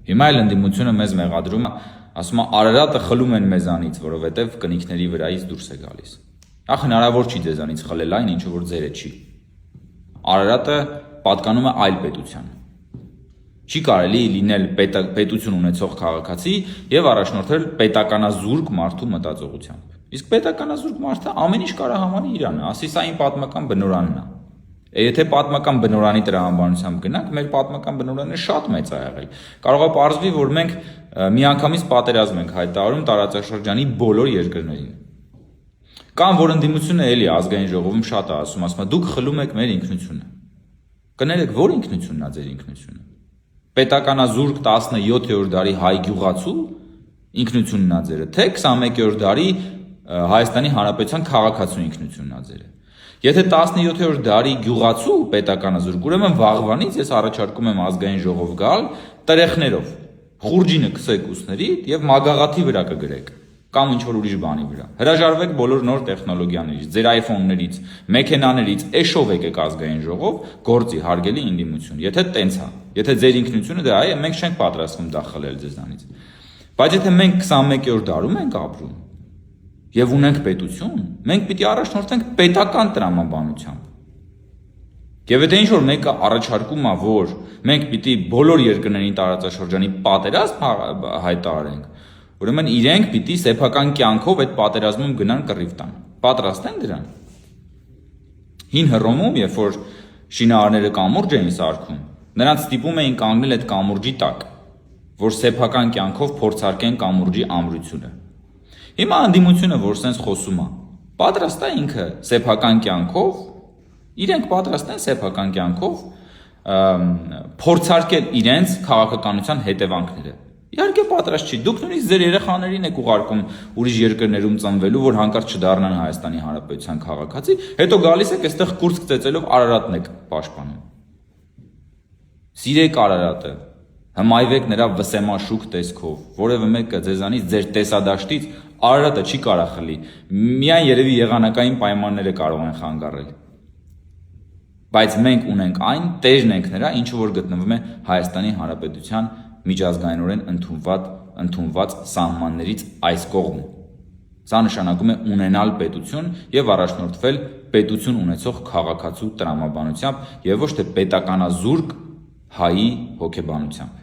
Հիմա էլ ընդդիմությունը մեզ մեղադրում է, ասում է Արարատը խլում են մեզանից, որովհետև կնիքների վրայից դուրս է գալիս։ Ախ հնարավոր չի ձեզանից խլել այն, ինչ որ ձերը չի։ Արարատը պատկանում է այլ պետության։ Չի կարելի լինել պետություն ունեցող քաղաքացի եւ առաջնորդել պետականազուրկ մարդու մտածողությամբ։ Իսկ պետականազուրկ մարդը ամեն ինչ կարա համանի իրանը, ասի սա իմ պատմական բնորանն է։ Եթե պատմական բնորանի տրամաբանությամբ գնանք, մեր պատմական բնորանը շատ մեծ է եղել։ Կարող է պարզվի, որ մենք միանգամից պատերազմ ենք հայտարարում տարածաշրջանի բոլոր երկրներին։ Կամ որ ընդդիմությունը էլի ազգային ժողովում շատ է ասում, դուք խլում եք մեր ինքնությունը։ Կներեք, որ ինքնությունն է ձեր ինքնությունը։ Պետականազուրկ 17-րդ դարի հայ գյուղացու ինքնությունն է ձերը, թե 21-րդ դարի Հայաստանի Հանրապետության քաղաքացու ինքնությունն է ձերը։ Եթե 17-րդ դարի գյուղացու պետականազուրկ, ուրեմն վաղվանից ես առաջարկում եմ ազգային ժողով գալ տրեխներով, խուրջինը քսեք ուսներից եւ մագաղաթի վրա կգրեք, կամ ինչ որ ուրիշ բանի վրա։ Հրաժարվեք բոլոր նոր տեխնոլոգիաներից, ձեր iPhone-ներից, մեքենաներից, էշով եկեք ազգային ժողով, գործի հարգելի ընդդիմություն։ Եթե տենց է, եթե ձեր ինքնությունը դա է, մենք չենք պատրաստվում դա խլել ձեզանից։ Բայց եթե մենք 21-րդ դարում ենք ապրում եւ ունենք պետություն, մենք պիտի առաջնորդենք պետական տրամաբանությամբ։ Եվ եթե ինչ-որ մեկը առաջարկում է, որ մենք պիտի բոլոր երկրներին տարածաշրջանի պատերազմ հայտարարենք, ուրեմն իրենք պիտի սեփական կյանքով այդ պատերազմում գնան կռիվ տան։ Պատրաստ են դրան։ Հին Հռոմում, երբ որ շինարարները կամուրջ էին սարքում, նրանց ստիպում էին կանգնել այդ կամուրջի տակ, որ սեփական կյանքով փորձարկեն կամուրջի ամրությունը։ Հիմա ընդդիմությունը, որ սենց խոսում է, պատրաստ է ինքը սեփական կյանքով, իրենք պատրաստ են սեփական կյանքով փորձարկել իրենց քաղաքականության հետևանքները։ Իհարկե պատրաստ չի։ Դուք նույնիսկ ձեր երեխաներին եք ուղարկում ուրիշ երկրներում ծնվելու, որ հանկարծ չդառնան Հայաստանի Հանրապետության քաղաքացի, հետո գալիս եք այստեղ կուրծք ծեծելով Արարատն եք պաշտպանում։ Սիրեք Արարատը, հմայվեք նրա վսեմաշուկ տեսքով, որևէ մեկը ձեզանից ձեր տեսադաշտից Արարատը չի կարա խլի, միայն երևի եղանակային պայմանները կարող են խանգարել։ Բայց մենք ունենք այն, տերն ենք նրա, ինչը որ գտնվում է Հայաստանի Հանրապետության միջազգայինորեն ընդունված սահմաններից այս կողմում։ Սա նշանակում է ունենալ պետություն եւ առաջնորդվել պետություն ունեցող քաղաքացու տրամաբանությամբ եւ ոչ թե պետականազուրկ հայի հոգեբանությամբ։